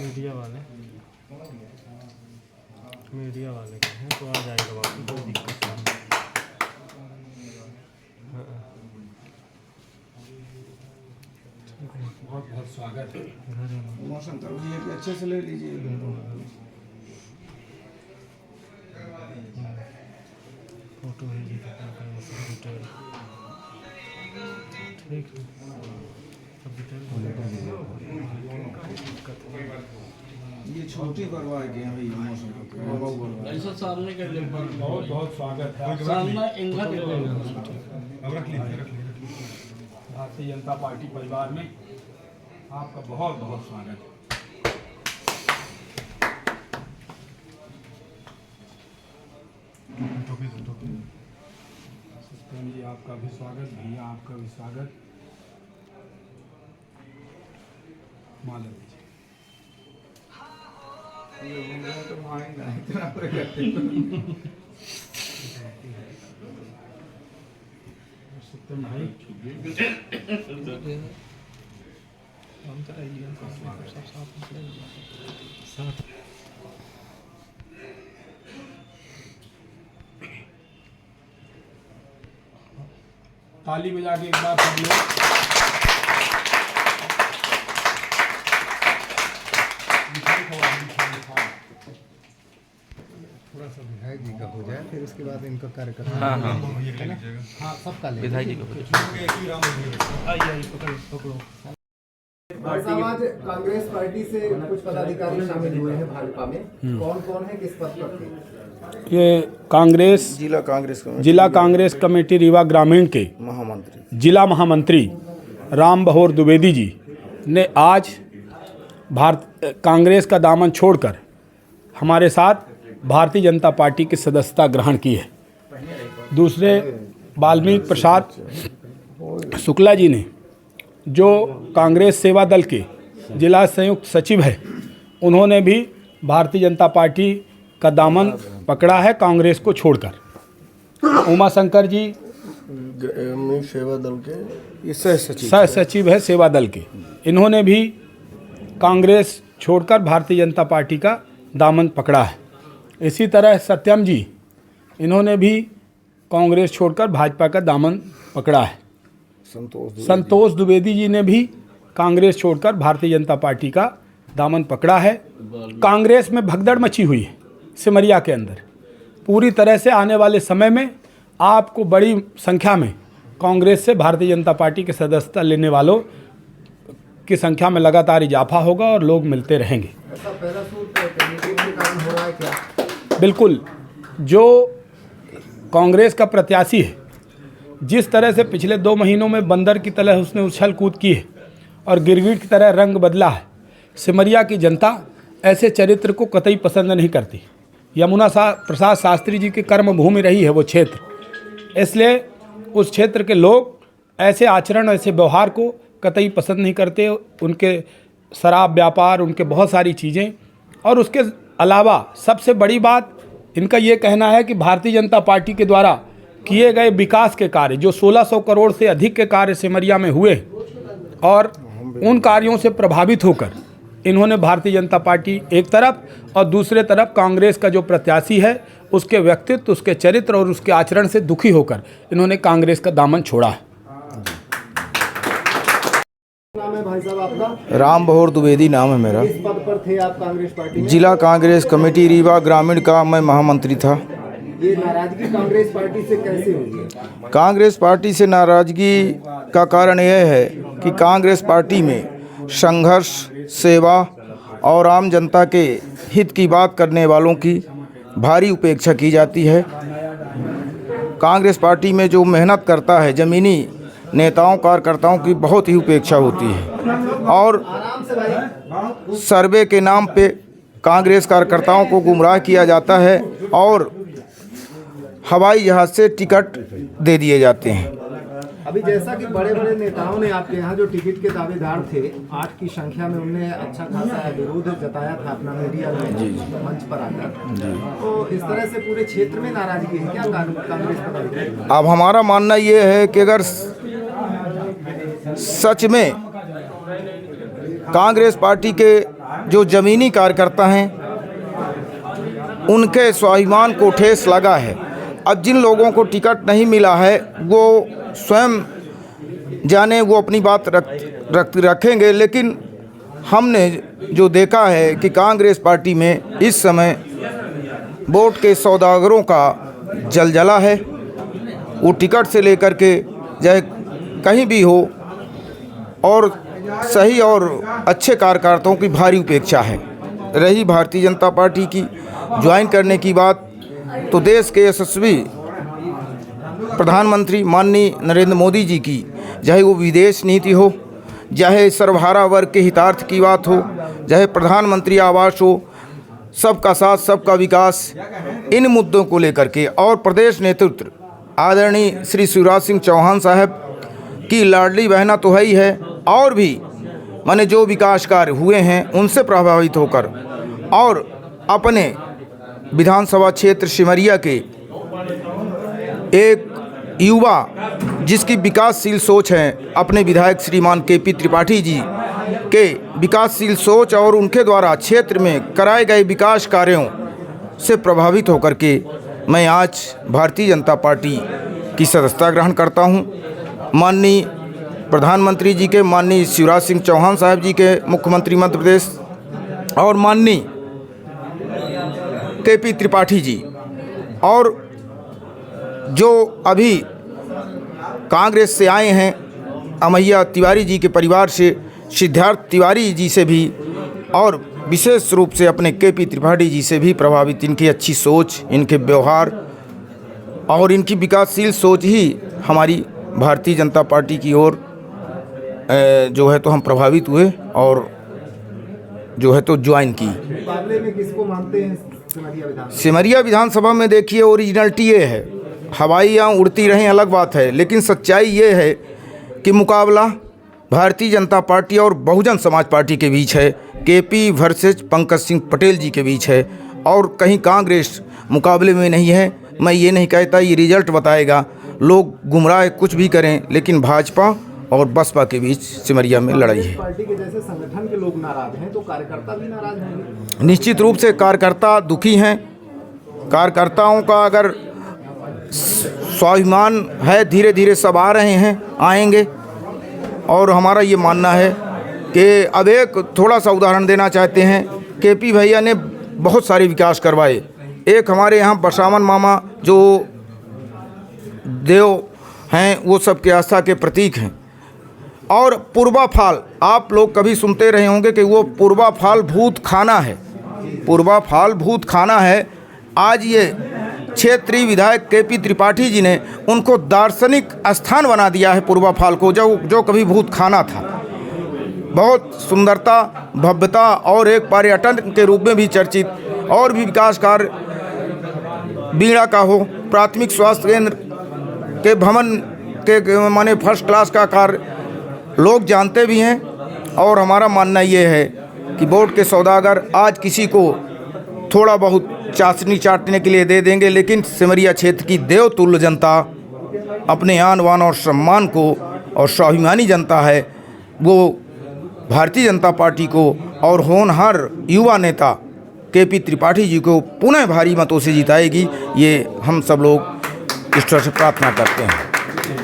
Media वाले के हैं तो आ जाएगा बाकी कोई दिक्कत नहीं। बहुत बहुत स्वागत है। मौसम तो ये भी अच्छे से ले लीजिए। फोटो भेजिए डिटेल। ठीक है अब डिटेल ये छोटी परवाह के हैं भाई मौसम को ऐसा सामने कर ले। बहुत बहुत स्वागत है। सामने इनका अब रख लीजिए। भारतीय जनता पार्टी परिवार में आपका बहुत बहुत स्वागत है। सत्यम जी आपका भी स्वागत, भैया आपका भी स्वागत। माला दीजिए। तो मांगेगा इतना पर करते सत्यम भाई ताली बजा के एक बार सब लोग। थोड़ा सा विधायक जी का हो जाए, फिर उसके बाद इनका कार्यक्रम। हाँ सबका ले विधायक जी आज कांग्रेस पार्टी से कुछ पदाधिकारी शामिल हुए हैं भाजपा में। कौन कौन है, किस पद पर थे? ये कांग्रेस जिला कांग्रेस कमेटी रीवा ग्रामीण के जिला महामंत्री राम बहोर द्विवेदी जी ने आज कांग्रेस का दामन छोड़कर हमारे साथ भारतीय जनता पार्टी की सदस्यता ग्रहण की है। दूसरे वाल्मीकि प्रसाद शुक्ला जी ने जो कांग्रेस सेवा दल के जिला संयुक्त सचिव है, उन्होंने भी भारतीय जनता पार्टी का दामन पकड़ा है कांग्रेस को छोड़कर। उमा शंकर जी सेवा दल के सह सचिव है सेवा दल के, इन्होंने भी कांग्रेस छोड़कर भारतीय जनता पार्टी का दामन पकड़ा है। इसी तरह सत्यम जी, इन्होंने भी कांग्रेस छोड़कर भाजपा का दामन पकड़ा है। संतोष द्विवेदी जी ने भी कांग्रेस छोड़कर भारतीय जनता पार्टी का दामन पकड़ा है। कांग्रेस में भगदड़ मची हुई है सिमरिया के अंदर। पूरी तरह से आने वाले समय में आपको बड़ी संख्या में कांग्रेस से भारतीय जनता पार्टी की सदस्यता लेने वालों की संख्या में लगातार इजाफा होगा और लोग मिलते रहेंगे। ऐसा पैराशूट कैंडिडेट के कारण हो रहा है क्या? बिल्कुल, जो कांग्रेस का प्रत्याशी है, जिस तरह से पिछले 2 महीनों में बंदर की तरह उसने उछल कूद की है और गिरगिट की तरह रंग बदला है, सिमरिया की जनता ऐसे चरित्र को कतई पसंद नहीं करती। यमुना प्रसाद शास्त्री जी की कर्मभूमि रही है वो क्षेत्र, इसलिए उस क्षेत्र के लोग ऐसे आचरण, ऐसे व्यवहार को कतई पसंद नहीं करते। उनके शराब व्यापार, उनके बहुत सारी चीज़ें, और उसके अलावा सबसे बड़ी बात इनका ये कहना है कि भारतीय जनता पार्टी के द्वारा किए गए विकास के कार्य, जो 1600 करोड़ से अधिक के कार्य सिमरिया में हुए, और उन कार्यों से प्रभावित होकर इन्होंने भारतीय जनता पार्टी एक तरफ और दूसरे तरफ कांग्रेस का जो प्रत्याशी है उसके व्यक्तित्व, उसके चरित्र और उसके आचरण से दुखी होकर इन्होंने कांग्रेस का दामन छोड़ा है। नाम है भाई साहब आपका? राम बहोर द्विवेदी नाम है मेरा। किस पद पर थे आप कांग्रेस पार्टी में? जिला कांग्रेस कमेटी रीवा ग्रामीण का मैं महामंत्री था। ये नाराजगी कांग्रेस पार्टी से कैसे हुई है? कांग्रेस पार्टी से नाराजगी का कारण यह है कि कांग्रेस पार्टी में संघर्ष, सेवा और आम जनता के हित की बात करने वालों की भारी उपेक्षा की जाती है। कांग्रेस पार्टी में जो मेहनत करता है, ज़मीनी नेताओं कार्यकर्ताओं की बहुत ही उपेक्षा होती है, और सर्वे के नाम पे कांग्रेस कार्यकर्ताओं को गुमराह किया जाता है और हवाई जहाज़ से टिकट दे दिए जाते हैं। अभी जैसा कि बड़े बड़े नेताओं ने आपके यहाँ जो टिकट के दावेदार थे 8 की संख्या में, उनने अच्छा खासा विरोध जताया था अपना मीडिया में मंच पर आकर, तो इस तरह से पूरे क्षेत्र में नाराजगी है क्या कांग्रेस पदाधिकारी? अब हमारा मानना ये है कि अगर सच में कांग्रेस पार्टी के जो ज़मीनी कार्यकर्ता हैं उनके स्वाभिमान को ठेस लगा है। अब जिन लोगों को टिकट नहीं मिला है वो स्वयं जाने, वो अपनी बात रखेंगे, लेकिन हमने जो देखा है कि कांग्रेस पार्टी में इस समय वोट के सौदागरों का जलजला है। वो टिकट से लेकर के चाहे कहीं भी हो, और सही और अच्छे कार्यकर्ताओं की भारी उपेक्षा है। रही भारतीय जनता पार्टी की ज्वाइन करने की बात, तो देश के यशस्वी प्रधानमंत्री माननीय नरेंद्र मोदी जी की, चाहे वो विदेश नीति हो, चाहे सर्वहारा वर्ग के हितार्थ की बात हो, चाहे प्रधानमंत्री आवास हो, सबका साथ सबका विकास, इन मुद्दों को लेकर के, और प्रदेश नेतृत्व आदरणीय श्री शिवराज सिंह चौहान साहब की लाडली बहना तो है ही है, और भी माने जो विकास कार्य हुए हैं उनसे प्रभावित होकर, और अपने विधानसभा क्षेत्र सिमरिया के एक युवा जिसकी विकासशील सोच है, अपने विधायक श्रीमान के.पी. त्रिपाठी जी के विकासशील सोच और उनके द्वारा क्षेत्र में कराए गए विकास कार्यों से प्रभावित होकर के मैं आज भारतीय जनता पार्टी की सदस्यता ग्रहण करता हूं। माननीय प्रधानमंत्री जी के, माननीय शिवराज सिंह चौहान साहब जी के, मुख्यमंत्री मध्य प्रदेश, और माननीय के.पी. त्रिपाठी जी, और जो अभी कांग्रेस से आए हैं अमैया तिवारी जी के परिवार से, सिद्धार्थ तिवारी जी से भी, और विशेष रूप से अपने के.पी. त्रिपाठी जी से भी प्रभावित, इनकी अच्छी सोच, इनके व्यवहार और इनकी विकासशील सोच ही हमारी भारतीय जनता पार्टी की ओर जो है तो हम प्रभावित हुए और जो है तो ज्वाइन की। मुकाबले में किसको मानते हैं सिमरिया विधानसभा में? देखिए, ओरिजिनलिटी ये है, हवाइयाँ उड़ती रहें अलग बात है, लेकिन सच्चाई ये है कि मुकाबला भारतीय जनता पार्टी और बहुजन समाज पार्टी के बीच है, के.पी. वर्सेस पंकज सिंह पटेल जी के बीच है, और कहीं कांग्रेस मुकाबले में नहीं है। मैं ये नहीं कहता, ये रिजल्ट बताएगा। लोग गुमराह कुछ भी करें, लेकिन भाजपा और बसपा के बीच सिमरिया में लड़ाई है। पार्टी के जैसे संगठन के लोग नाराज हैं, तो कार्यकर्ता भी नाराज होंगे। निश्चित रूप से कार्यकर्ता दुखी हैं। कार्यकर्ताओं का अगर स्वाभिमान है, धीरे धीरे सब आ रहे हैं, आएंगे, और हमारा ये मानना है कि अब एक थोड़ा सा उदाहरण देना चाहते हैं। के.पी. भैया ने बहुत सारे विकास करवाए। एक हमारे यहाँ बरसावन मामा जो देव हैं, वो सबके आस्था के प्रतीक हैं। और पूर्वा फाल, आप लोग कभी सुनते रहे होंगे कि वो पूर्वा फाल भूत खाना है, पूर्वा फाल भूत खाना है। आज ये क्षेत्रीय विधायक के.पी. त्रिपाठी जी ने उनको दार्शनिक स्थान बना दिया है, पूर्वा फाल को, जो कभी भूत खाना था। बहुत सुंदरता, भव्यता और एक पर्यटन के रूप में भी चर्चित, और भी विकास कार्य बीड़ा का हो, प्राथमिक स्वास्थ्य केंद्र के भवन के माने फर्स्ट क्लास का कार्य लोग जानते भी हैं। और हमारा मानना ये है कि वोट के सौदागर आज किसी को थोड़ा बहुत चाशनी चाटने के लिए दे देंगे, लेकिन सिमरिया क्षेत्र की देवतुल्य जनता, अपने आन बान और सम्मान को और स्वाभिमानी जनता है, वो भारतीय जनता पार्टी को और होनहार युवा नेता के.पी. त्रिपाठी जी को पुनः भारी मतों से जिताएगी। ये हम सब लोग ईश्वर से प्रार्थना करते हैं।